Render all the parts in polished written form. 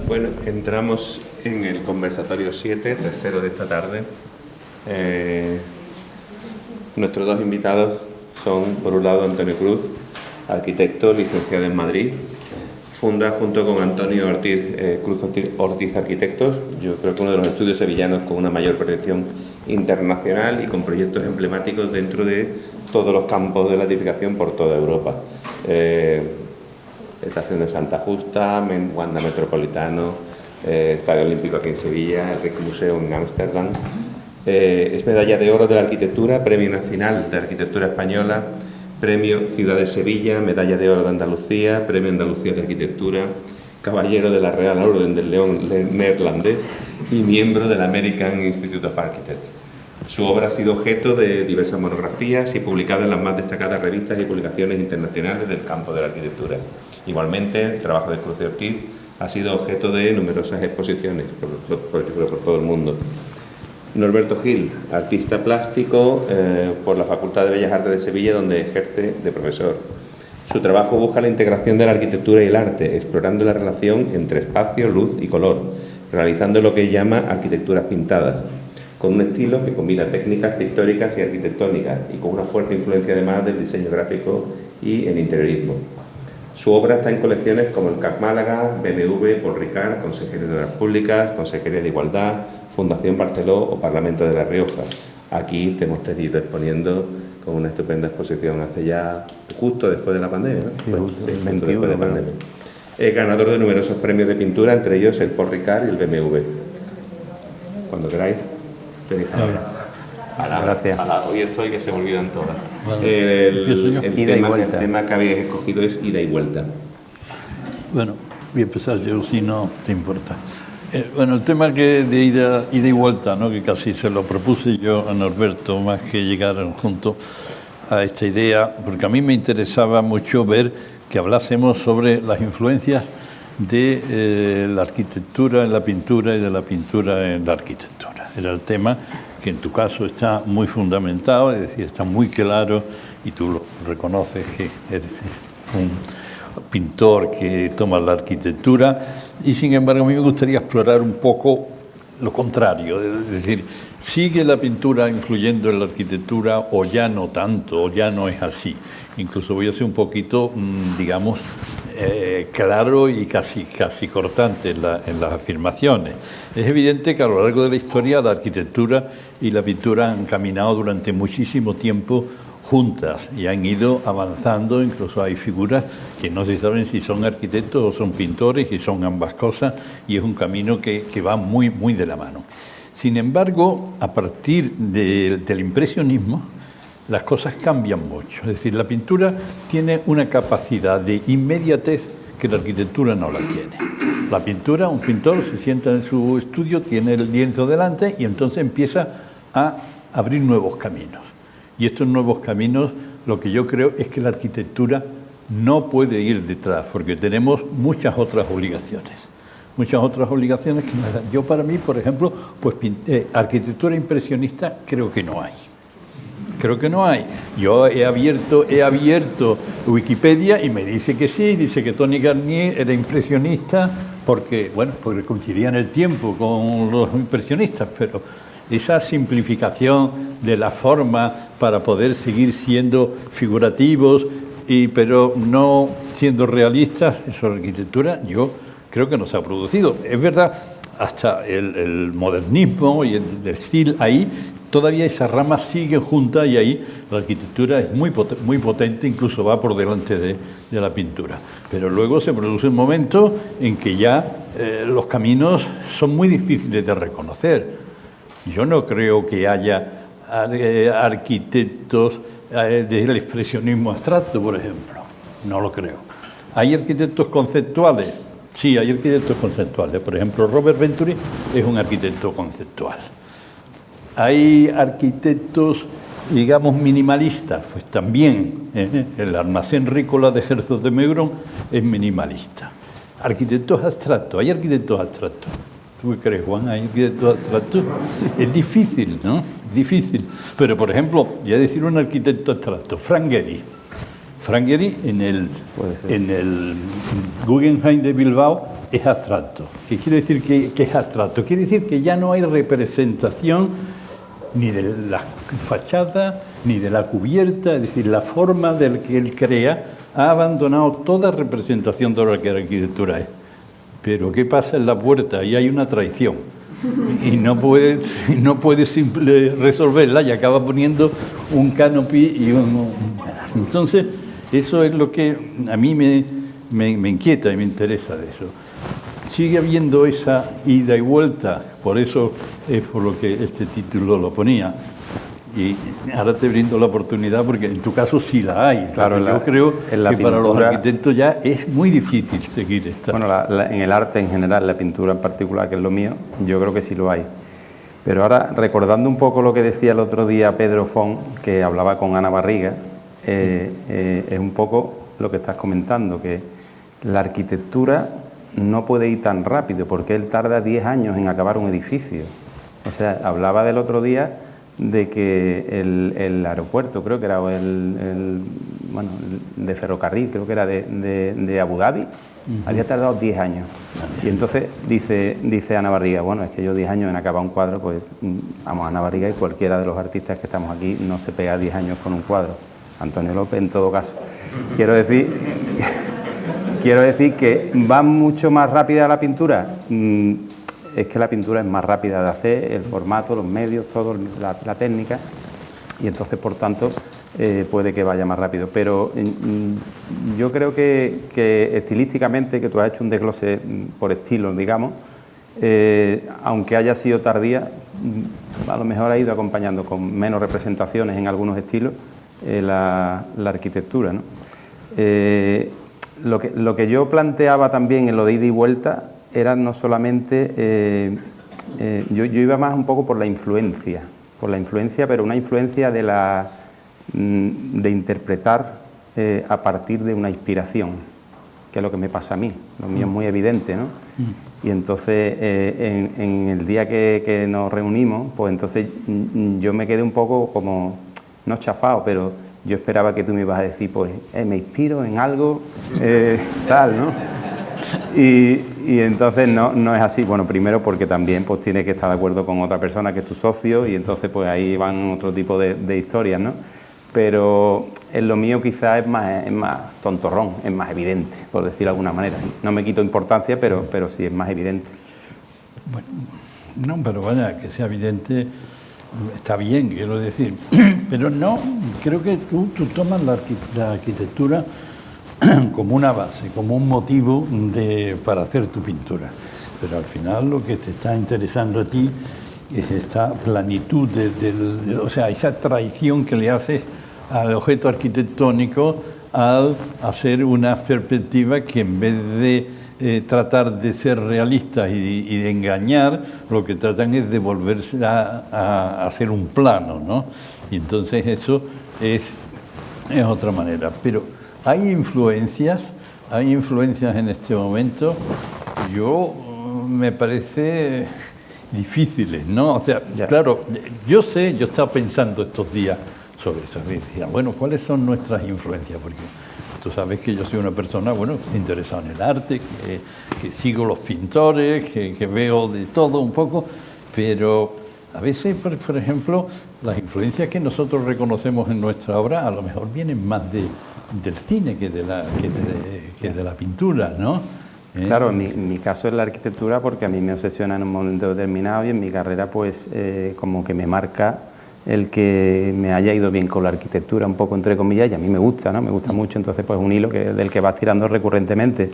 Bueno, entramos en el conversatorio 7, tercero de esta tarde. Nuestros dos invitados son, por un lado, Antonio Cruz, arquitecto, licenciado en Madrid. Funda junto con Antonio Cruz Ortiz Arquitectos, yo creo que uno de los estudios sevillanos con una mayor proyección internacional y con proyectos emblemáticos dentro de todos los campos de la edificación por toda Europa. Estación de Santa Justa, Wanda Metropolitano, Estadio Olímpico aquí en Sevilla, el Rijksmuseum en Ámsterdam. Es medalla de oro de la arquitectura, Premio Nacional de Arquitectura Española, Premio Ciudad de Sevilla, Medalla de Oro de Andalucía, Premio Andalucía de Arquitectura, Caballero de la Real Orden del León Neerlandés y miembro del American Institute of Architects. Su obra ha sido objeto de diversas monografías y publicada en las más destacadas revistas y publicaciones internacionales del campo de la arquitectura. Igualmente, el trabajo de Cruz y Ortiz ha sido objeto de numerosas exposiciones por todo el mundo. Norberto Gil, artista plástico por la Facultad de Bellas Artes de Sevilla, donde ejerce de profesor. Su trabajo busca la integración de la arquitectura y el arte, explorando la relación entre espacio, luz y color, realizando lo que llama arquitecturas pintadas, con un estilo que combina técnicas pictóricas y arquitectónicas y con una fuerte influencia además del diseño gráfico y el interiorismo. Su obra está en colecciones como el CAC Málaga, BMW, Paul Ricard, Consejería de Obras Públicas, Consejería de Igualdad, Fundación Barceló o Parlamento de La Rioja. Aquí te hemos tenido exponiendo con una estupenda exposición hace ya justo después de la pandemia, ¿no? Sí, justo 21, después de la pandemia. Es ganador de numerosos premios de pintura, entre ellos el Paul Ricard y el BMW. Cuando queráis, tenéis Gracias. Hoy estoy que se me olvidan todas. Bueno, el tema que habéis escogido es ida y vuelta. Bueno, voy a empezar yo, si no te importa. Bueno, el tema que de ida y vuelta, ¿no?, que casi se lo propuse yo a Norberto, más que llegar juntos a esta idea, porque a mí me interesaba mucho ver que hablásemos sobre las influencias de la arquitectura en la pintura y de la pintura en la arquitectura. Era el tema que en tu caso está muy fundamentado, es decir, está muy claro, y tú lo reconoces que eres un pintor que toma la arquitectura, y sin embargo a mí me gustaría explorar un poco lo contrario, es decir, ¿sigue la pintura influyendo en la arquitectura o ya no tanto, o ya no es así? Incluso voy a ser un poquito, digamos, claro y casi cortante en las afirmaciones. Es evidente que a lo largo de la historia la arquitectura y la pintura han caminado durante muchísimo tiempo juntas y han ido avanzando. Incluso hay figuras que no se saben si son arquitectos o son pintores, y son ambas cosas, y es un camino que va muy de la mano. Sin embargo, a partir del impresionismo, las cosas cambian mucho. Es decir, la pintura tiene una capacidad de inmediatez que la arquitectura no la tiene. La pintura, un pintor se sienta en su estudio, tiene el lienzo delante y entonces empieza a abrir nuevos caminos. Y estos nuevos caminos, lo que yo creo es que la arquitectura no puede ir detrás, porque tenemos muchas otras obligaciones. Muchas otras obligaciones que nos dan. Yo, para mí, por ejemplo, pues arquitectura impresionista creo que no hay. Creo que no hay. Yo he abierto Wikipedia y me dice que sí, dice que Tony Garnier era impresionista porque coincidía en el tiempo con los impresionistas, pero esa simplificación de la forma para poder seguir siendo figurativos, pero no siendo realistas, eso la arquitectura, yo creo que no se ha producido. Es verdad, hasta el modernismo y el estilo ahí, todavía esas ramas siguen juntas y ahí la arquitectura es muy potente, incluso va por delante de la pintura. Pero luego se produce un momento en que ya los caminos son muy difíciles de reconocer. Yo no creo que haya arquitectos del expresionismo abstracto, por ejemplo. no lo creo. ¿Hay arquitectos conceptuales? Sí, hay arquitectos conceptuales. Por ejemplo, Robert Venturi es un arquitecto conceptual. ¿Hay arquitectos, digamos, minimalistas? Pues también. El almacén Rícola de Herzog de Meuron es minimalista. Arquitectos abstractos. ¿Hay arquitectos abstractos? ¿Tú qué crees, Juan? ¿Hay arquitectos abstractos? Es difícil, ¿no? Difícil. Pero, por ejemplo, voy a decir un arquitecto abstracto, Frank Gehry. Frank Gehry en el Guggenheim de Bilbao es abstracto. ¿Qué quiere decir que es abstracto? Quiere decir que ya no hay representación ni de la fachada ni de la cubierta, es decir, la forma del que él crea ha abandonado toda representación de lo que la arquitectura es. Pero ¿qué pasa en la puerta? Ahí hay una traición y no puede resolverla y acaba poniendo un canopy y un... Entonces, eso es lo que a mí me inquieta y me interesa de eso. Sigue habiendo esa ida y vuelta, por eso es por lo que este título lo ponía. Y ahora te brindo la oportunidad porque en tu caso sí la hay. Claro, yo creo que para los arquitectos ya es muy difícil seguir esta. Bueno, en el arte en general, la pintura en particular, que es lo mío, yo creo que sí lo hay. Pero ahora, recordando un poco lo que decía el otro día Pedro Font, que hablaba con Ana Barriga, es un poco lo que estás comentando, que la arquitectura no puede ir tan rápido, porque él tarda 10 años en acabar un edificio. O sea, hablaba del otro día de que el aeropuerto, creo que era el de ferrocarril, creo que era de Abu Dhabi, había tardado 10 años. Y entonces dice Ana Barriga, bueno, es que yo 10 años en acabar un cuadro, pues vamos, Ana Barriga y cualquiera de los artistas que estamos aquí no se pega 10 años con un cuadro. Antonio López en todo caso. Quiero decir que va mucho más rápida la pintura. Es que la pintura es más rápida de hacer, el formato, los medios, todo, la técnica, y entonces, por tanto, puede que vaya más rápido. Pero yo creo que estilísticamente, que tú has hecho un desglose por estilo, digamos, aunque haya sido tardía, a lo mejor ha ido acompañando con menos representaciones en algunos estilos la arquitectura, ¿no? Lo que yo planteaba también en lo de ida y vuelta era no solamente, yo iba más un poco por la influencia, pero una influencia de interpretar a partir de una inspiración, que es lo que me pasa a mí, lo mío es muy evidente, ¿no? Y entonces en el día que nos reunimos, pues entonces yo me quedé un poco como, no chafado, pero yo esperaba que tú me ibas a decir, pues me inspiro en algo, tal, ¿no? Y entonces no es así. Bueno, primero porque también pues tienes que estar de acuerdo con otra persona que es tu socio y entonces pues ahí van otro tipo de historias, ¿no? Pero en lo mío quizás es más tontorrón, es más evidente, por decirlo de alguna manera. No me quito importancia, pero sí es más evidente. Bueno, no, pero vaya, que sea evidente está bien, quiero decir. Pero no, creo que tú tomas la arquitectura como una base, como un motivo para hacer tu pintura. Pero al final lo que te está interesando a ti es esta planitud, o sea, esa traición que le haces al objeto arquitectónico al hacer una perspectiva que en vez de tratar de ser realistas y de engañar, lo que tratan es de volverse a hacer un plano, ¿no? Y entonces eso es otra manera. Pero hay influencias en este momento, me parece difíciles, ¿no? O sea, claro, yo estaba pensando estos días sobre eso, y decía, bueno, ¿cuáles son nuestras influencias? Porque tú sabes que yo soy una persona, bueno, interesada en el arte, que sigo los pintores, que veo de todo un poco, pero a veces, por ejemplo, las influencias que nosotros reconocemos en nuestra obra a lo mejor vienen más del cine que de la pintura, ¿no? Claro, en mi caso es la arquitectura porque a mí me obsesiona en un momento determinado y en mi carrera pues como que me marca el que me haya ido bien con la arquitectura, un poco entre comillas, y a mí me gusta, ¿no? Me gusta mucho, entonces pues un hilo del que vas tirando recurrentemente.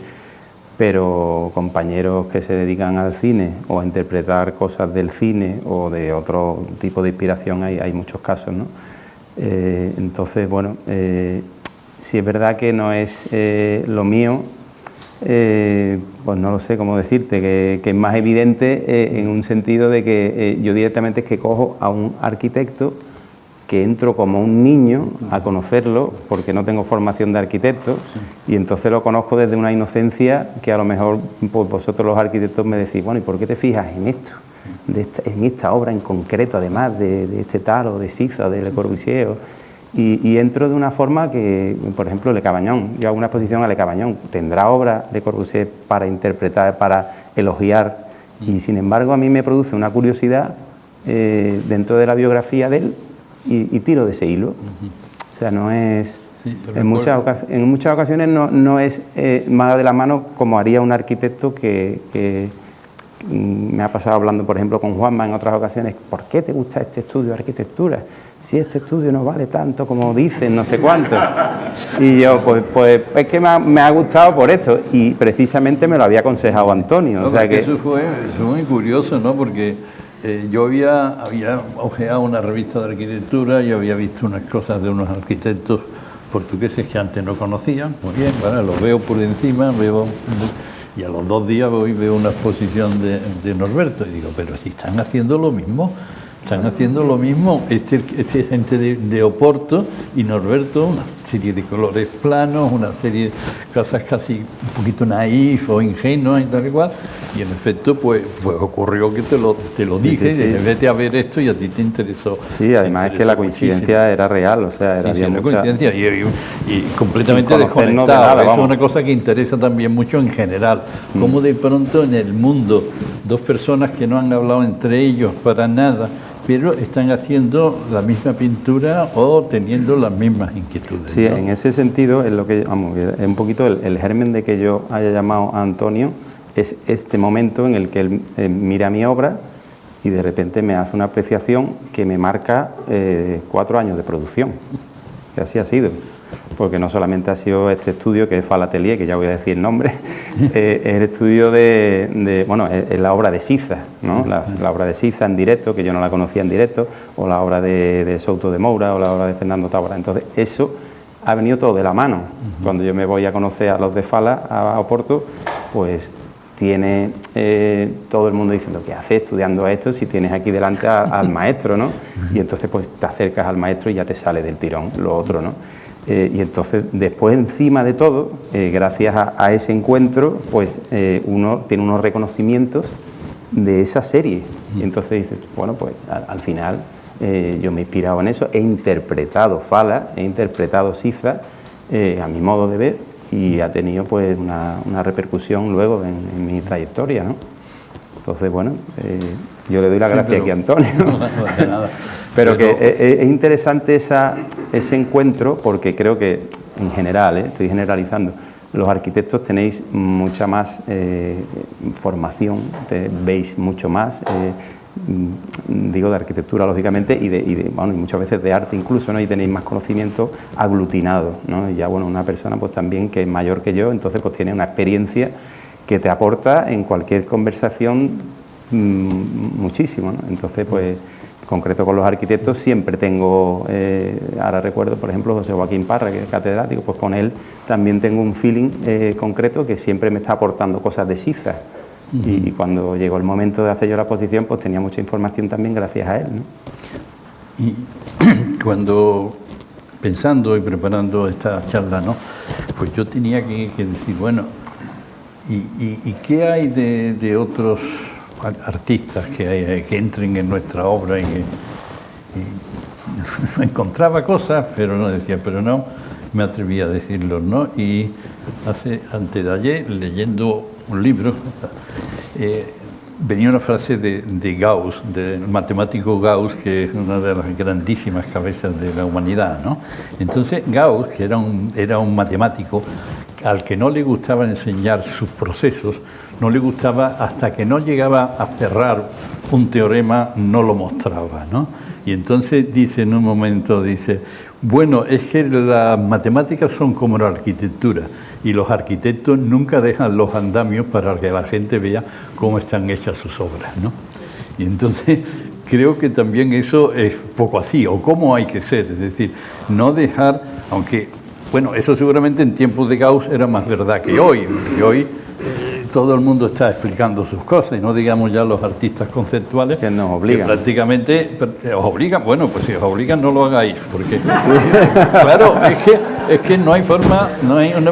Pero compañeros que se dedican al cine o a interpretar cosas del cine o de otro tipo de inspiración hay muchos casos, ¿no? Entonces, bueno, si es verdad que no es lo mío, pues no lo sé cómo decirte, que es más evidente en un sentido de que yo directamente es que cojo a un arquitecto, que entro como un niño a conocerlo, porque no tengo formación de arquitecto, y entonces lo conozco desde una inocencia que a lo mejor pues vosotros los arquitectos me decís, bueno, ¿y por qué te fijas en esto? En esta obra en concreto, además de este tal o de Siza, de Le Corbusier, y entro de una forma que, por ejemplo, Le Cabañón, yo hago una exposición a Le Cabañón, tendrá obra de Corbusier para interpretar, para elogiar, y sin embargo a mí me produce una curiosidad dentro de la biografía de él, y tiro de ese hilo. O sea, no es... Sí, en muchas ocasiones no es más de la mano como haría un arquitecto que me ha pasado hablando, por ejemplo, con Juanma en otras ocasiones. ¿Por qué te gusta este estudio de arquitectura? Si este estudio no vale tanto como dicen, no sé cuánto. Y yo, pues es que me ha gustado por esto, y precisamente me lo había aconsejado Antonio. No, o sea que eso fue muy curioso, ¿no? Porque yo había ojeado una revista de arquitectura y había visto unas cosas de unos arquitectos portugueses que antes no conocía. Muy bien, bueno, los veo por encima, y a los 2 días veo una exposición de Norberto y digo, pero si están haciendo lo mismo. Están haciendo lo mismo, este gente de Oporto y Norberto, una serie de colores planos, una serie de cosas casi un poquito naif o ingenuas y tal y cual, y en efecto pues ocurrió que te lo dije, sí. Vete a ver esto y a ti te interesó. Sí, además es que la coincidencia muchísimo. Era real, o sea, era una coincidencia y completamente desconectado. De nada, eso es una cosa que interesa también mucho en general, cómo de pronto en el mundo 2 personas que no han hablado entre ellos para nada, pero están haciendo la misma pintura o teniendo las mismas inquietudes. Sí, ¿no? En ese sentido, es lo que vamos, es un poquito el germen de que yo haya llamado a Antonio, es este momento en el que él mira mi obra y de repente me hace una apreciación que me marca 4 años de producción, que así ha sido. Porque no solamente ha sido este estudio, que es Falatelier, que ya voy a decir el nombre, es el estudio bueno, es la obra de Siza, ¿no? La obra de Siza en directo, que yo no la conocía en directo, o la obra de Souto de Moura, o la obra de Fernando Tábora. Entonces, eso ha venido todo de la mano. Cuando yo me voy a conocer a los de Fala, a Oporto, pues tiene todo el mundo diciendo, ¿qué haces estudiando esto si tienes aquí delante al maestro, ¿no? Y entonces pues te acercas al maestro y ya te sale del tirón lo otro, ¿no? Y entonces después, encima de todo, gracias a ese encuentro, pues uno tiene unos reconocimientos de esa serie. Y entonces dices, bueno, pues al final yo me he inspirado en eso, he interpretado Fala, he interpretado Siza a mi modo de ver, y ha tenido pues una repercusión luego en mi trayectoria, ¿no? Entonces, bueno, yo le doy las gracias aquí a Antonio. No, nada. Pero que es interesante ese encuentro, porque creo que en general, estoy generalizando, los arquitectos tenéis mucha más formación, veis mucho más, digo de arquitectura lógicamente, bueno, y muchas veces de arte incluso, ¿no? Y tenéis más conocimiento aglutinado, ¿no? Y ya, bueno, una persona pues también que es mayor que yo, entonces pues tiene una experiencia que te aporta en cualquier conversación muchísimo, ¿no? Entonces pues concreto con los arquitectos siempre tengo, ahora recuerdo por ejemplo José Joaquín Parra, que es catedrático, pues con él también tengo un feeling concreto que siempre me está aportando cosas de Siza. Y cuando llegó el momento de hacer yo la exposición, pues tenía mucha información también gracias a él, ¿no? Y cuando, pensando y preparando esta charla, ¿no? Pues yo tenía que decir, bueno, ¿y qué hay de otros artistas que entren en nuestra obra? Y encontraba cosas, pero no decía, pero no me atreví a decirlo, ¿no? Y antes de ayer, leyendo un libro, venía una frase de Gauss, del matemático Gauss, que es una de las grandísimas cabezas de la humanidad, ¿no? Entonces Gauss, que era un matemático al que no le gustaba enseñar sus procesos, no le gustaba, hasta que no llegaba a cerrar un teorema, no lo mostraba, ¿no? Y entonces dice en un momento, bueno, es que las matemáticas son como la arquitectura, y los arquitectos nunca dejan los andamios para que la gente vea cómo están hechas sus obras, ¿no? Y entonces creo que también eso es poco así, o cómo hay que ser, es decir, no dejar, aunque Bueno, eso seguramente en tiempos de Gauss era más verdad que hoy, porque hoy todo el mundo está explicando sus cosas, y no digamos ya los artistas conceptuales que nos obligan. Que prácticamente os obligan. Bueno, pues si os obligan no lo hagáis, porque claro, es que no hay una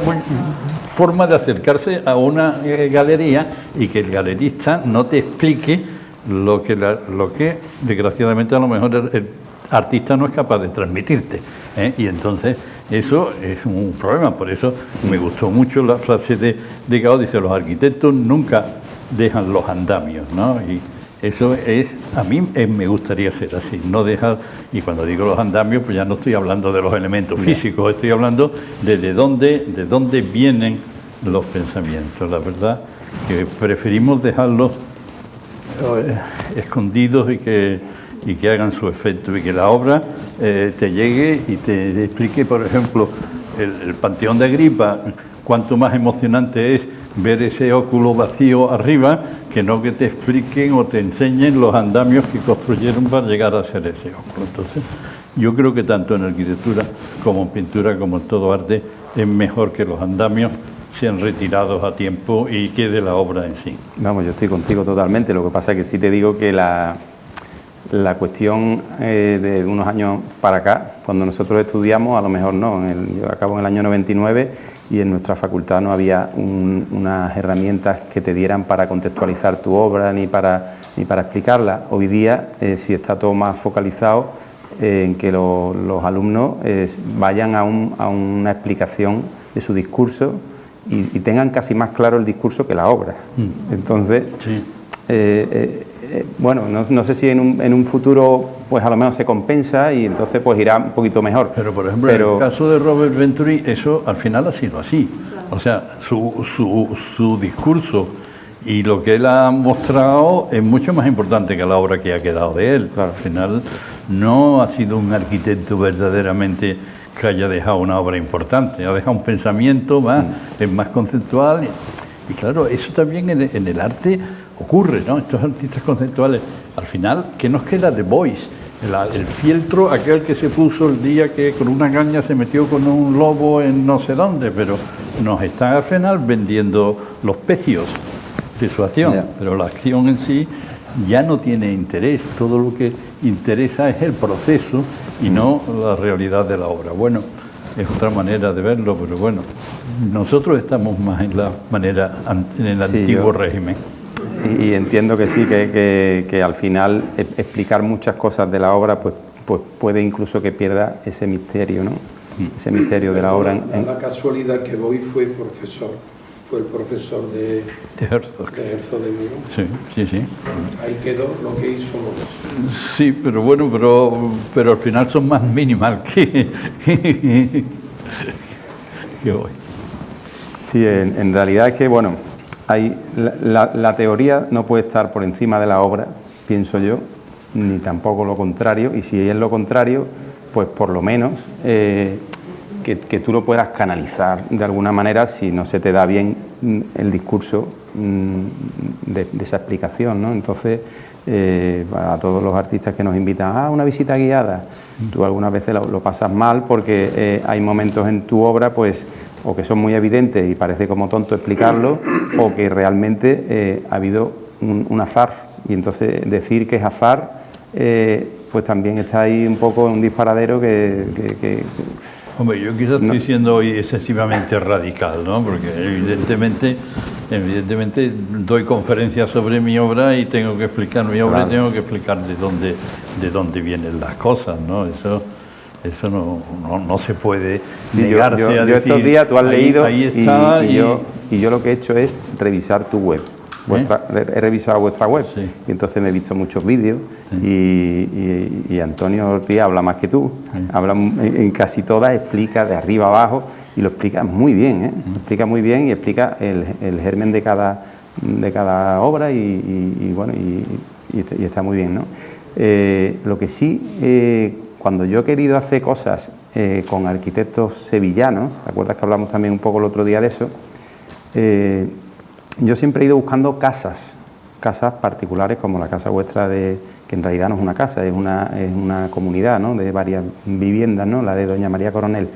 forma de acercarse a una galería y que el galerista no te explique lo que desgraciadamente a lo mejor el artista no es capaz de transmitirte, ¿eh? Y entonces eso es un problema. Por eso me gustó mucho la frase de Gauss, dice: los arquitectos nunca dejan los andamios, ¿no? Y eso es, a mí me gustaría ser así, no dejar. Y cuando digo los andamios, pues ya no estoy hablando de los elementos físicos, estoy hablando de dónde vienen los pensamientos. La verdad que preferimos dejarlos escondidos y que hagan su efecto, y que la obra te llegue y te explique. Por ejemplo, el Panteón de Agripa, cuánto más emocionante es ver ese óculo vacío arriba, que no que te expliquen o te enseñen los andamios que construyeron para llegar a ser ese óculo. Entonces, yo creo que tanto en arquitectura como en pintura, como en todo arte, es mejor que los andamios sean retirados a tiempo y quede la obra en sí. Vamos, yo estoy contigo totalmente. Lo que pasa es que sí te digo que la cuestión de unos años para acá, cuando nosotros estudiamos, a lo mejor no. Yo acabo en el año 99 y en nuestra facultad no había unas herramientas que te dieran para contextualizar tu obra ni para explicarla. Hoy día sí está todo más focalizado en que los alumnos vayan a una explicación de su discurso y tengan casi más claro el discurso que la obra. Entonces, sí. Bueno, no sé si en un futuro pues a lo menos se compensa y entonces pues irá un poquito mejor. Pero por ejemplo, en el caso de Robert Venturi, eso al final ha sido así. O sea, su discurso y lo que él ha mostrado es mucho más importante que la obra que ha quedado de él. Claro. Al final no ha sido un arquitecto verdaderamente que haya dejado una obra importante, ha dejado un pensamiento más, es más conceptual. Y claro, eso también en el arte ocurre, ¿no? Estos artistas conceptuales, al final, ¿qué nos queda de Beuys? El fieltro, aquel que se puso el día que con una caña se metió con un lobo en no sé dónde, pero nos están al final vendiendo los pecios de su acción, pero la acción en sí ya no tiene interés, todo lo que interesa es el proceso y no la realidad de la obra. Bueno, es otra manera de verlo, pero bueno, nosotros estamos más en la manera, en el antiguo régimen. Y entiendo que sí, que al final explicar muchas cosas de la obra pues puede incluso que pierda ese misterio, ¿no? Ese misterio de la obra. La casualidad que Beuys fue el profesor de Herzog de Miro. Sí. Ahí quedó lo que hizo. Sí, pero bueno, pero al final son más minimal que Beuys. Sí, en realidad es que, bueno, la teoría no puede estar por encima de la obra, pienso yo, ni tampoco lo contrario, y si es lo contrario, pues por lo menos que tú lo puedas canalizar de alguna manera si no se te da bien el discurso de esa explicación, ¿no? Entonces, a todos los artistas que nos invitan a una visita guiada, tú algunas veces lo pasas mal porque hay momentos en tu obra, pues, o que son muy evidentes y parece como tonto explicarlo, o que realmente ha habido un azar, y entonces decir que es azar, pues también está ahí un poco en un disparadero que Hombre, yo quizás estoy siendo hoy excesivamente radical, ¿no? Porque evidentemente doy conferencias sobre mi obra y tengo que explicar mi obra, claro. Y tengo que explicar de dónde vienen las cosas, ¿no? Eso no se puede negarse a decir. Yo estos días tú has leído ahí está, y yo lo que he hecho es revisar tu web. He revisado vuestra web, sí. Y entonces me he visto muchos vídeos, sí. y Antonio Ortiz habla más que tú, sí. Habla en casi todas, explica de arriba abajo y lo explica muy bien, ¿eh? Lo explica muy bien y explica el germen de cada obra y bueno, y está muy bien, ¿no? Lo que sí, cuando yo he querido hacer cosas con arquitectos sevillanos, ¿te acuerdas que hablamos también un poco el otro día de eso? Yo siempre he ido buscando casas particulares como la casa vuestra, que en realidad no es una casa, es una comunidad, ¿no? De varias viviendas, ¿no? La de doña María Coronel.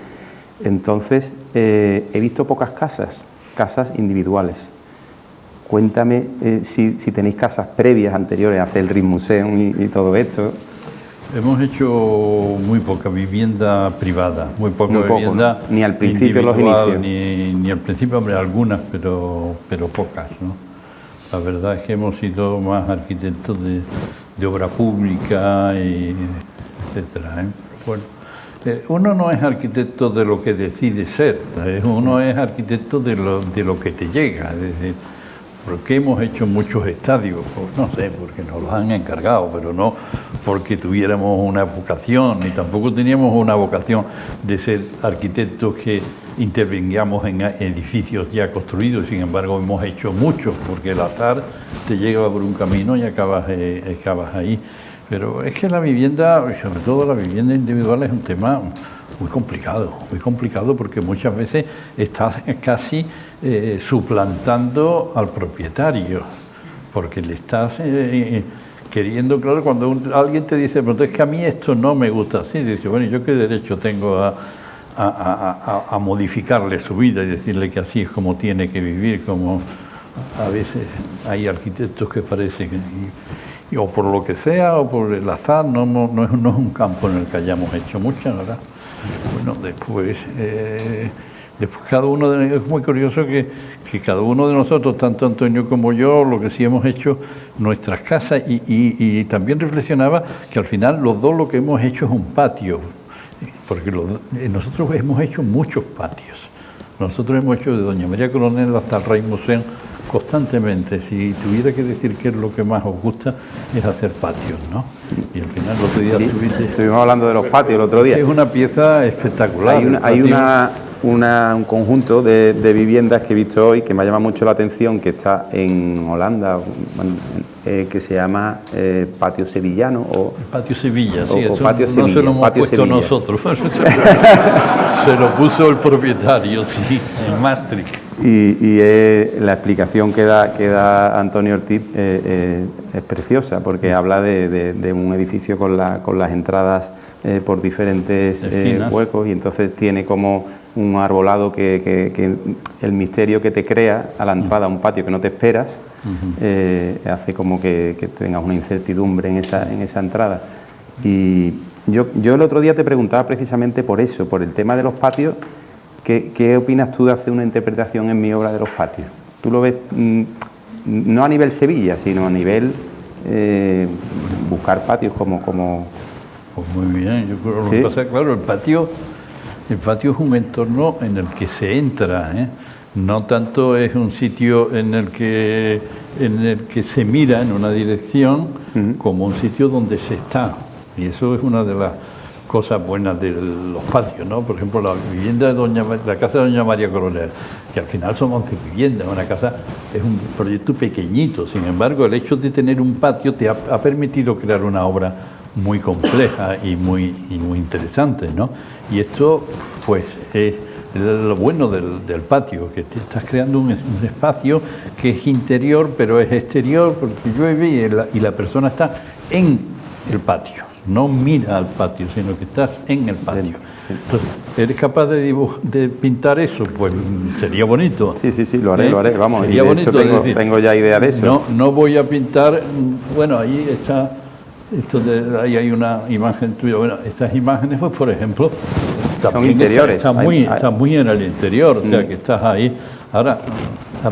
Entonces, he visto pocas casas individuales. Cuéntame si tenéis casas previas, anteriores a hacer el Rijksmuseum y todo esto. Hemos hecho muy poca vivienda privada, muy poca vivienda, ¿no? Ni al principio, los inicios. Ni al principio, hombre, algunas, pero pocas, ¿no? La verdad es que hemos sido más arquitectos de obra pública, etcétera, ¿eh? Bueno, uno no es arquitecto de lo que decide ser, uno es arquitecto de lo que te llega, es decir, porque hemos hecho muchos estadios, pues no sé, porque nos los han encargado, pero no porque tuviéramos una vocación, ni tampoco teníamos una vocación de ser arquitectos que intervengamos en edificios ya construidos. Sin embargo, hemos hecho muchos, porque el azar te lleva por un camino y acabas ahí. Pero es que la vivienda, sobre todo la vivienda individual, es un tema muy complicado porque muchas veces estás casi suplantando al propietario, porque le estás queriendo, claro, cuando alguien te dice, pero es que a mí esto no me gusta así, dice, bueno, ¿yo qué derecho tengo a modificarle su vida y decirle que así es como tiene que vivir? Como a veces hay arquitectos que parece que, o por lo que sea, o por el azar, no es un campo en el que hayamos hecho mucho, ¿verdad? Bueno, después cada uno es muy curioso que cada uno de nosotros, tanto Antonio como yo, lo que sí hemos hecho nuestras casas y también reflexionaba que al final los dos lo que hemos hecho es un patio, porque nosotros hemos hecho muchos patios. Nosotros hemos hecho de Doña María Coronel hasta el Rijksmuseum constantemente. Si tuviera que decir qué es lo que más os gusta, es hacer patios, ¿no? Y al final el otro día estuvimos hablando de los patios el otro día. Es una pieza espectacular. Hay un conjunto de viviendas que he visto hoy que me ha llamado mucho la atención, que está en Holanda, que se llama Patio Sevillano. Patio Sevilla, sí, o eso Patio no Sevilla, se lo hemos Patio puesto Sevilla. nosotros. Se lo puso el propietario, sí, en Maastricht. Y la explicación que da Antonio Ortiz es preciosa, porque habla de un edificio con las entradas por diferentes huecos, y entonces tiene como un arbolado que el misterio que te crea a la entrada a un patio que no te esperas, hace como que tengas una incertidumbre en esa entrada. Y yo el otro día te preguntaba precisamente por eso, por el tema de los patios. ¿Qué opinas tú de hacer una interpretación en mi obra de los patios? ¿Tú lo ves no a nivel Sevilla, sino a nivel buscar patios como...? Pues muy bien, yo creo que ¿Sí? lo que pasa, claro, el patio es un entorno en el que se entra, ¿eh? No tanto es un sitio en el que se mira en una dirección, como un sitio donde se está, y eso es una de las cosas buenas de los patios, ¿no? Por ejemplo, la vivienda de la casa de Doña María Coronel, que al final son 11 viviendas, una casa, es un proyecto pequeñito. Sin embargo, el hecho de tener un patio te ha permitido crear una obra muy compleja y muy interesante, ¿no? Y esto, pues, es lo bueno del patio, que te estás creando un espacio que es interior, pero es exterior, porque llueve y la persona está en el patio. No mira al patio, sino que estás en el patio. Dentro, sí. Entonces, ¿eres capaz de pintar eso? Pues sería bonito. Sí, lo haré. Vamos, sería y de bonito, hecho tengo ya idea de eso. No voy a pintar, bueno, ahí está, ahí hay una imagen tuya. Bueno, estas imágenes, pues, por ejemplo, son interiores. Está muy en el interior, o sea, que estás ahí. Ahora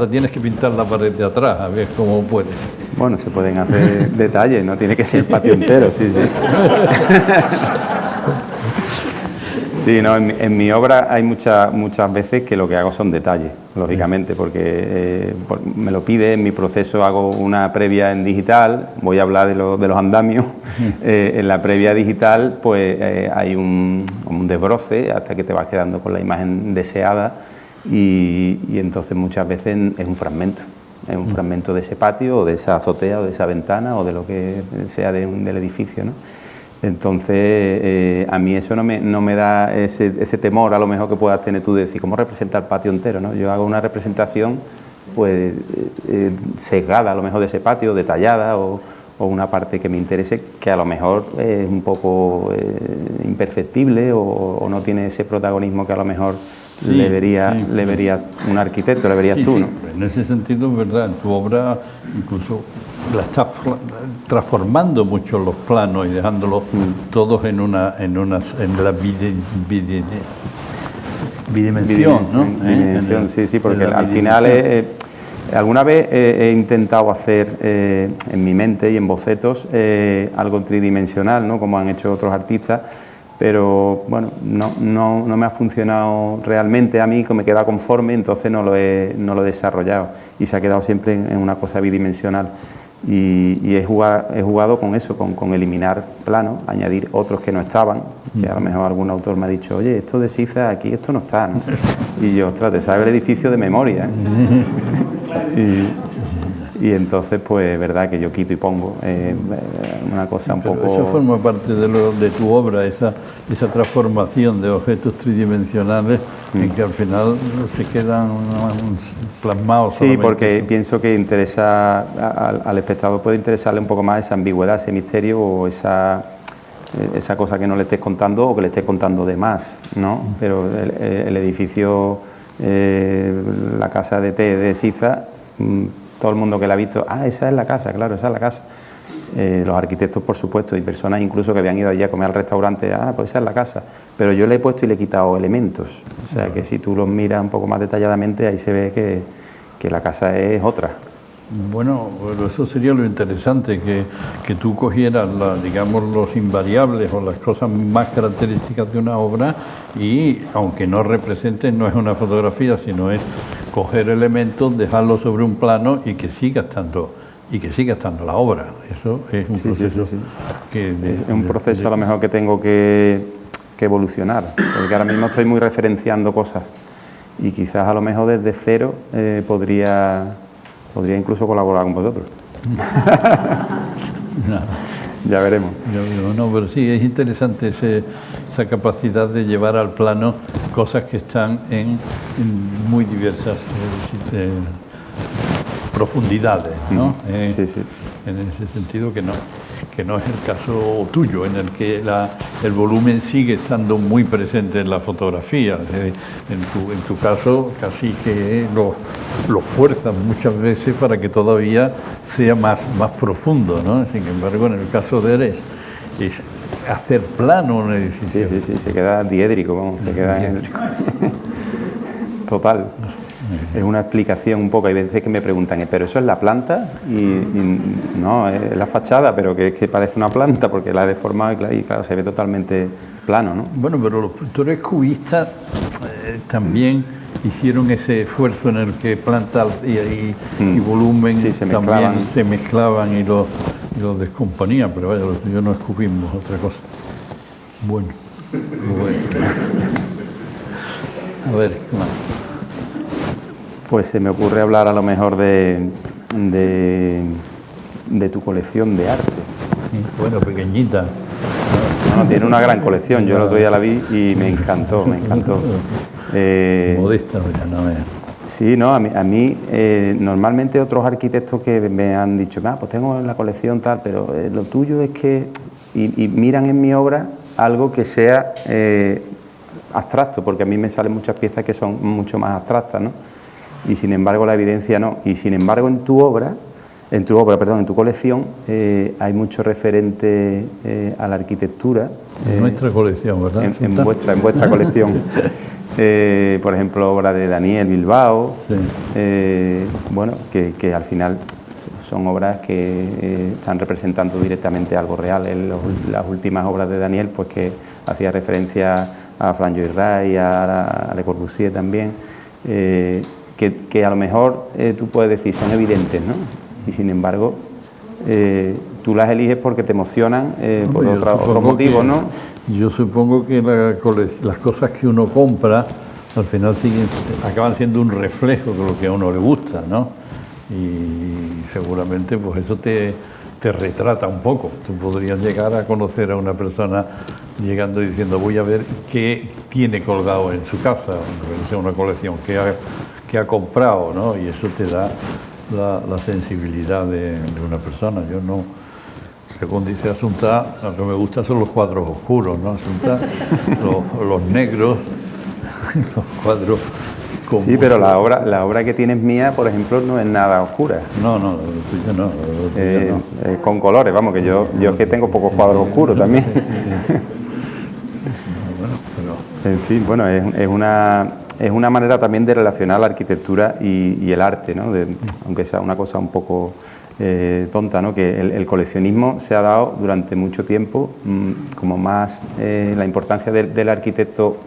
tienes que pintar la pared de atrás, a ver cómo puedes. Bueno, se pueden hacer detalles, no tiene que ser el patio entero, sí. Sí, no, en mi obra hay muchas veces que lo que hago son detalles, lógicamente, porque me lo pide, en mi proceso hago una previa en digital, voy a hablar de los andamios, en la previa digital pues hay un desbroce hasta que te vas quedando con la imagen deseada y entonces muchas veces es un fragmento. Es un fragmento de ese patio o de esa azotea o de esa ventana o de lo que sea del edificio, ¿no? Entonces, a mí eso no me da ese temor a lo mejor que puedas tener tú de decir cómo representar el patio entero, ¿no? Yo hago una representación pues sesgada a lo mejor de ese patio, detallada o o una parte que me interese, que a lo mejor es un poco imperceptible o no tiene ese protagonismo que a lo mejor le vería un arquitecto, le verías tú, sí. ¿no? En ese sentido es verdad, en tu obra incluso la estás transformando mucho los planos y dejándolos todos en la bidimensión, ¿no? Bidimensión, sí, porque al final alguna vez he intentado hacer en mi mente y en bocetos algo tridimensional, ¿no? Como han hecho otros artistas, pero bueno, no me ha funcionado realmente a mí, que me queda conforme, entonces no lo he desarrollado y se ha quedado siempre en una cosa bidimensional. Y he jugado con eso, con eliminar planos, añadir otros que no estaban, que a lo mejor algún autor me ha dicho, oye, esto de Siza aquí, esto no está, ¿no? Y yo, ostras, te sabes el edificio de memoria, ¿eh? Y entonces, pues, verdad que yo quito y pongo una cosa un poco... Eso forma parte de tu obra, esa transformación de objetos tridimensionales en que al final se quedan plasmados. Sí, porque pienso que interesa al espectador, puede interesarle un poco más esa ambigüedad, ese misterio o esa cosa que no le estés contando o que le estés contando de más, ¿no? Pero el edificio, la casa de té de Siza, todo el mundo que la ha visto, esa es la casa, claro, esa es la casa. Los arquitectos, por supuesto, y personas incluso que habían ido allí a comer al restaurante, pues esa es la casa. Pero yo le he puesto y le he quitado elementos. O sea, que si tú los miras un poco más detalladamente, ahí se ve que la casa es otra. Bueno, eso sería lo interesante, que tú cogieras, digamos, los invariables o las cosas más características de una obra y, aunque no representen, no es una fotografía, sino es coger elementos, dejarlos sobre un plano y que siga estando la obra. Eso es un proceso que... Es un proceso a lo mejor que tengo que evolucionar, porque ahora mismo estoy muy referenciando cosas y quizás a lo mejor desde cero podría incluso colaborar con vosotros. Ya veremos. No, pero sí, es interesante esa capacidad de llevar al plano cosas que están en muy diversas profundidades, ¿no? Sí. En ese sentido que no es el caso tuyo, en el que el volumen sigue estando muy presente en la fotografía. En tu caso casi que lo fuerzas muchas veces para que todavía sea más profundo, ¿no? Sin embargo, en el caso de Eres, es hacer plano un edificio. Sí, se queda diédrico, vamos, se queda en el... Total. Es una explicación un poco, hay veces que me preguntan, ¿pero eso es la planta? Y no, es la fachada, pero que parece una planta porque la he deformado y claro, se ve totalmente plano, ¿no? Bueno, pero los pintores cubistas también hicieron ese esfuerzo en el que planta y volumen también se mezclaban y lo descomponían, pero vaya, yo no es cubismo, otra cosa. Bueno. A ver, ¿qué más? Pues se me ocurre hablar a lo mejor de tu colección de arte. Bueno, pequeñita. No, tiene una gran colección, yo el otro día la vi y me encantó. Modesta, ya no es. Sí, no, a mí normalmente otros arquitectos que me han dicho, pues tengo en la colección tal, pero lo tuyo es que... Y miran en mi obra algo que sea abstracto, porque a mí me salen muchas piezas que son mucho más abstractas, ¿no? Y sin embargo la evidencia no. Y sin embargo en tu colección hay mucho referente a la arquitectura. En nuestra colección, ¿verdad? En vuestra colección. Por ejemplo, obra de Daniel Bilbao, bueno, que al final son obras que están representando directamente algo real. Las últimas obras de Daniel, pues que hacía referencia a Frank Lloyd Wright, a Le Corbusier también, que a lo mejor tú puedes decir son evidentes, ¿no? Y sin embargo tú las eliges porque te emocionan por otro motivo, ¿no? Yo supongo que las cosas que uno compra al final acaban siendo un reflejo de lo que a uno le gusta, ¿no? Y seguramente pues eso te retrata un poco. Tú podrías llegar a conocer a una persona llegando y diciendo voy a ver qué tiene colgado en su casa, una colección que ha comprado, ¿no? Y eso te da la sensibilidad de una persona. Yo según dice Asunta, lo que me gusta son los cuadros oscuros, ¿no, Asunta? los negros, los cuadros... Sí, pero la obra que tienes mía, por ejemplo, no es nada oscura. No, no, no. Con colores, vamos, que yo es que tengo pocos cuadros oscuros también. En fin, bueno, es una manera también de relacionar la arquitectura y el arte, ¿no? Aunque sea una cosa un poco tonta, ¿no? Que el coleccionismo se ha dado durante mucho tiempo como más la importancia del arquitecto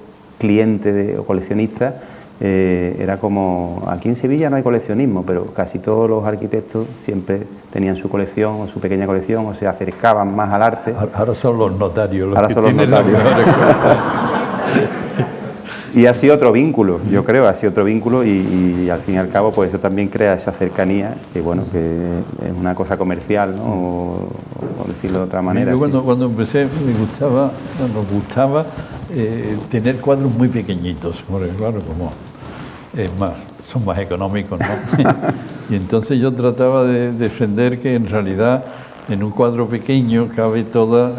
cliente o coleccionista. Era como, aquí en Sevilla no hay coleccionismo, pero casi todos los arquitectos siempre tenían su colección o su pequeña colección o se acercaban más al arte. Ahora son los notarios los ahora que son los tienen notarios. Y ha sido otro vínculo, yo creo, ha sido otro vínculo y al fin y al cabo pues eso también crea esa cercanía, que bueno, que es una cosa comercial, ¿no? O decirlo de otra manera. Yo cuando empecé nos gustaba tener cuadros muy pequeñitos, porque claro, como son más económicos, ¿no? Y entonces yo trataba de defender que en realidad en un cuadro pequeño cabe toda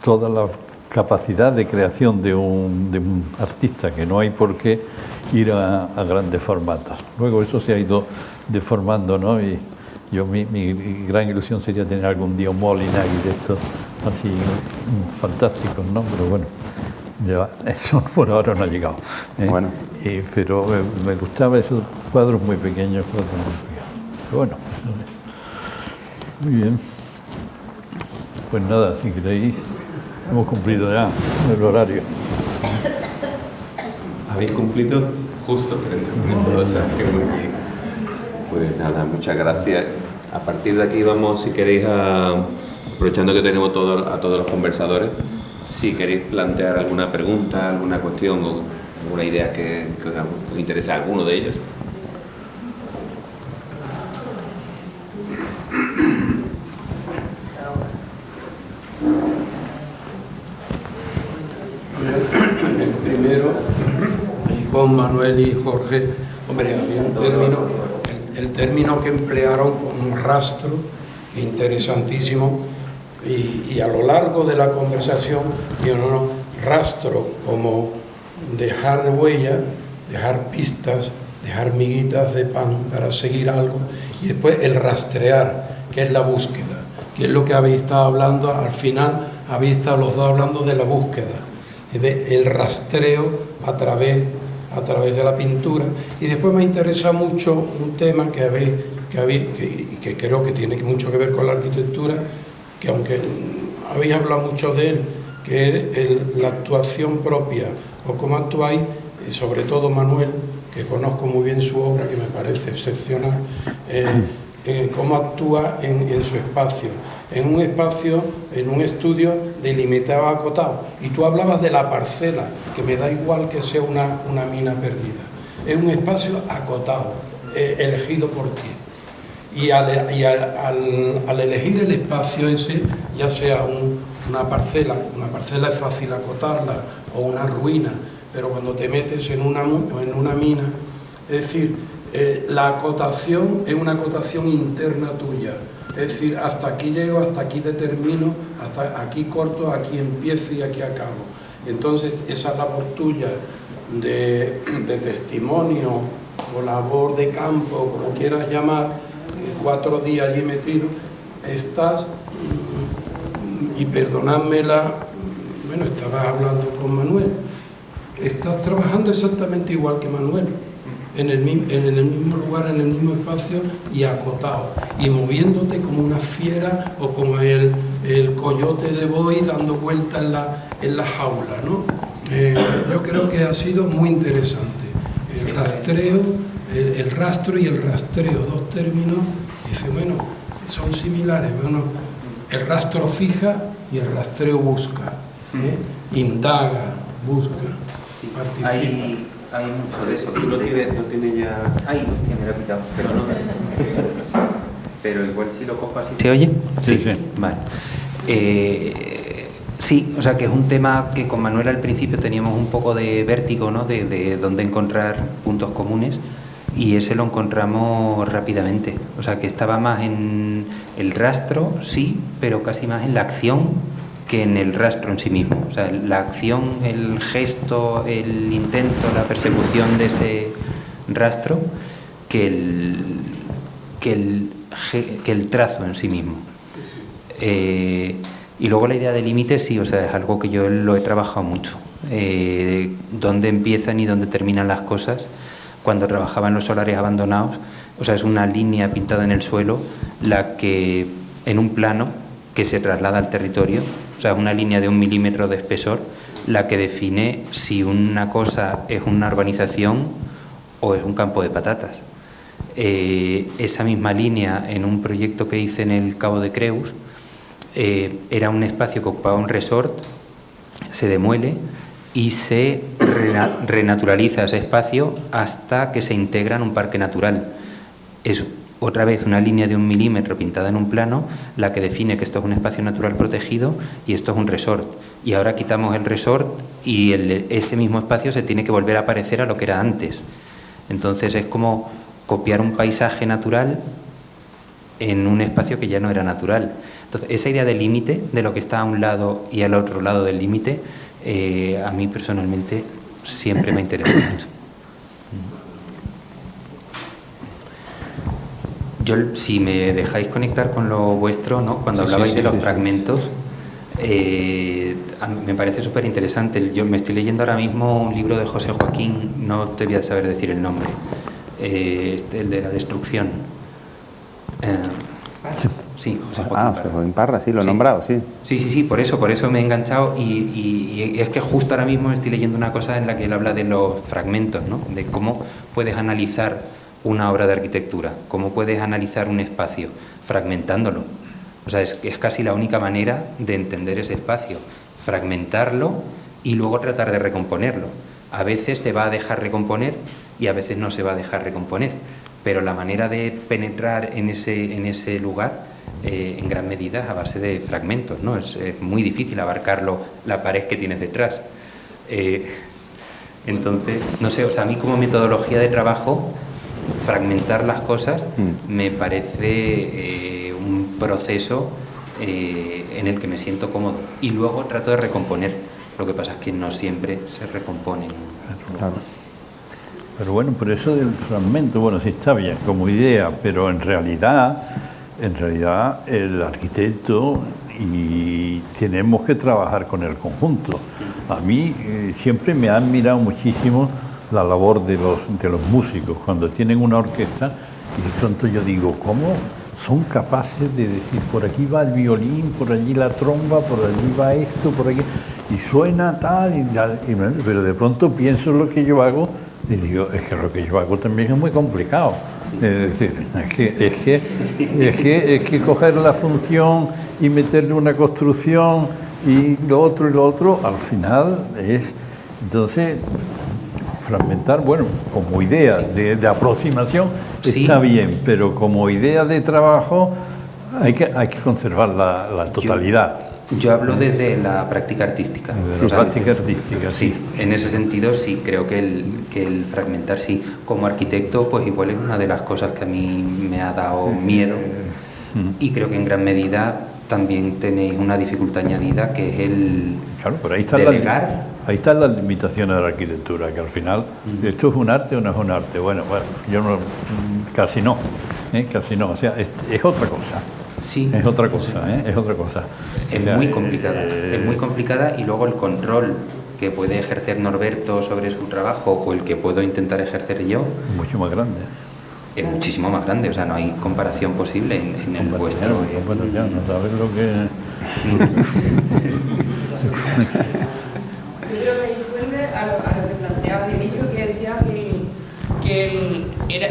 la capacidad de creación de un artista, que no hay por qué ir a grandes formatos. Luego eso se ha ido deformando, ¿no? Y mi gran ilusión sería tener algún día un Molinari de estos así fantásticos, ¿no? Pero bueno, ya eso por ahora no ha llegado. Bueno. Pero me gustaban esos cuadros muy pequeños, Pero bueno, muy bien. Pues nada, si queréis, hemos cumplido ya el horario. Habéis cumplido justo 30 minutos, o sea, que muy bien. Pues nada, muchas gracias. A partir de aquí vamos, si queréis, aprovechando que tenemos a todos los conversadores, si queréis plantear alguna pregunta, alguna cuestión o alguna idea que os interese a alguno de ellos. El primero, con Manuel y Jorge, hombre, había un término, el término que emplearon como rastro, interesantísimo, y a lo largo de la conversación, rastro como dejar huella, dejar pistas, dejar miguitas de pan para seguir algo, y después el rastrear, que es la búsqueda, que es lo que habéis estado hablando, al final habéis estado los dos hablando de la búsqueda, el rastreo a través de la pintura. Y después me interesa mucho un tema que creo que tiene mucho que ver con la arquitectura, que aunque habéis hablado mucho de él, que es la actuación propia, o cómo actuáis, y sobre todo Manuel, que conozco muy bien su obra, que me parece excepcional, cómo actúa en su espacio, en un espacio, en un estudio delimitado, acotado. Y tú hablabas de la parcela, que me da igual que sea una mina perdida. Es un espacio acotado, elegido por ti. Y al elegir el espacio ese, ya sea una parcela es fácil acotarla, o una ruina, pero cuando te metes en una mina, es decir, la acotación es una acotación interna tuya, es decir, hasta aquí llego, hasta aquí determino, hasta aquí corto, aquí empiezo y aquí acabo. Entonces esa labor tuya de testimonio o labor de campo, como quieras llamar, 4 días allí metido, estás, y perdonadme estabas hablando con Manuel, estás trabajando exactamente igual que Manuel, en el mismo lugar, en el mismo espacio y acotado, y moviéndote como una fiera o como el coyote de Boy dando vueltas en la jaula, ¿no? Yo creo que ha sido muy interesante. El rastreo, el rastro y el rastreo, dos términos, son similares. El rastro fija y el rastreo busca, indaga, busca, participa. Hay mucho de eso. Tú lo tienes ya... Ay, hostia, me lo he quitado. Pero igual si lo cojo así... ¿Se oye? Sí. Vale. Sí, o sea que es un tema que con Manuel al principio teníamos un poco de vértigo, ¿no? De dónde encontrar puntos comunes. y ese lo encontramos rápidamente. O sea, que estaba más en el rastro, sí, pero casi más en la acción que en el rastro en sí mismo. O sea, la acción, el gesto, el intento, la persecución de ese rastro que el trazo en sí mismo. Y luego la idea de límite, sí, o sea, es algo que yo lo he trabajado mucho. Dónde empiezan y dónde terminan las cosas. Cuando trabajaba en los solares abandonados, o sea, es una línea pintada en el suelo, la que en un plano que se traslada al territorio, o sea, una línea de 1 milímetro de espesor, la que define si una cosa es una urbanización o es un campo de patatas. Esa misma línea, en un proyecto que hice en el Cabo de Creus, era un espacio que ocupaba un resort, se demuele y se renaturaliza ese espacio hasta que se integra en un parque natural. Es otra vez una línea de 1 milímetro pintada en un plano la que define que esto es un espacio natural protegido y esto es un resort. Y ahora quitamos el resort y ese mismo espacio se tiene que volver a parecer a lo que era antes. Entonces es como copiar un paisaje natural en un espacio que ya no era natural. Entonces, esa idea de límite, de lo que está a un lado y al otro lado del límite, a mí personalmente siempre me interesa mucho. Yo, si me dejáis conectar con lo vuestro, ¿no? Cuando hablabais de los fragmentos, me parece súper interesante. Yo me estoy leyendo ahora mismo un libro de José Joaquín, no te voy a saber decir el nombre, el de la destrucción. Sí, José Joaquín José Joaquín Parra, sí, lo he nombrado, sí. Sí, por eso me he enganchado y es que justo ahora mismo estoy leyendo una cosa en la que él habla de los fragmentos, ¿no? De cómo puedes analizar una obra de arquitectura, cómo puedes analizar un espacio, fragmentándolo. O sea, es casi la única manera de entender ese espacio, fragmentarlo y luego tratar de recomponerlo. A veces se va a dejar recomponer y a veces no se va a dejar recomponer, pero la manera de penetrar en ese lugar, en gran medida, es a base de fragmentos, ¿no? Es muy difícil abarcarlo, la pared que tienes detrás. Entonces, no sé, o sea, a mí como metodología de trabajo, fragmentar las cosas me parece un proceso en el que me siento cómodo y luego trato de recomponer. Lo que pasa es que no siempre se recomponen. Claro. Pero bueno, por eso del fragmento, bueno, sí está bien como idea, pero en realidad el arquitecto y tenemos que trabajar con el conjunto. A mí siempre me ha admirado muchísimo la labor de los músicos cuando tienen una orquesta y de pronto yo digo, ¿cómo son capaces de decir por aquí va el violín, por allí la tromba, por allí va esto, por aquí y suena tal pero de pronto pienso en lo que yo hago y digo, es que lo que yo hago también es muy complicado. Es decir, es que coger la función y meterle una construcción y lo otro, al final es... Entonces, fragmentar, bueno, como idea de aproximación está bien, pero como idea de trabajo hay que conservar la totalidad. Yo hablo desde la práctica artística. Desde la práctica artística, sí. En ese sentido sí, creo que el fragmentar sí. Como arquitecto, pues igual es una de las cosas que a mí me ha dado miedo y creo que en gran medida también tenéis una dificultad añadida que es el pero ahí está delegar. Ahí están las limitaciones de la arquitectura, que al final, ¿esto es un arte o no es un arte? Bueno, yo no, casi no, o sea, es otra cosa. Sí. Es otra cosa, es otra cosa. Es muy complicada y luego el control que puede ejercer Norberto sobre su trabajo o el que puedo intentar ejercer yo mucho más grande. Es muchísimo más grande, o sea, no hay comparación posible en el vuestro. Bueno, ya no sabes lo que... Yo creo que responde a lo que planteaba de inicio, que decía que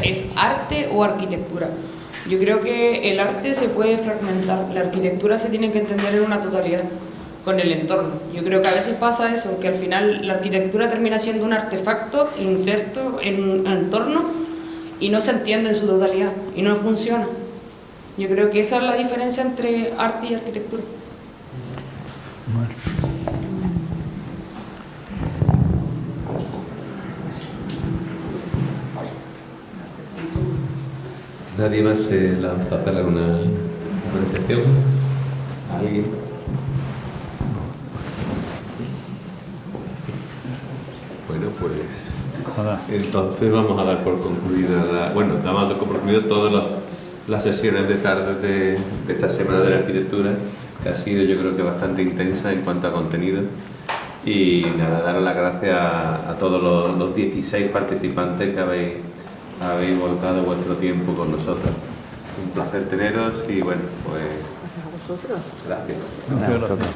es arte o arquitectura. Yo creo que el arte se puede fragmentar, la arquitectura se tiene que entender en una totalidad con el entorno. Yo creo que a veces pasa eso, que al final la arquitectura termina siendo un artefacto inserto en un entorno y no se entiende en su totalidad y no funciona. Yo creo que esa es la diferencia entre arte y arquitectura. ¿Nadie más se lanza a hacer alguna apreciación? ¿Alguien? Bueno, pues entonces vamos a dar por concluida damos por concluido todas las sesiones de tarde de esta Semana de la Arquitectura, que ha sido, yo creo que bastante intensa en cuanto a contenido. Y nada, daros las gracias a todos los 16 participantes que habéis volcado vuestro tiempo con nosotros. Un placer teneros y bueno, pues gracias. A vosotros.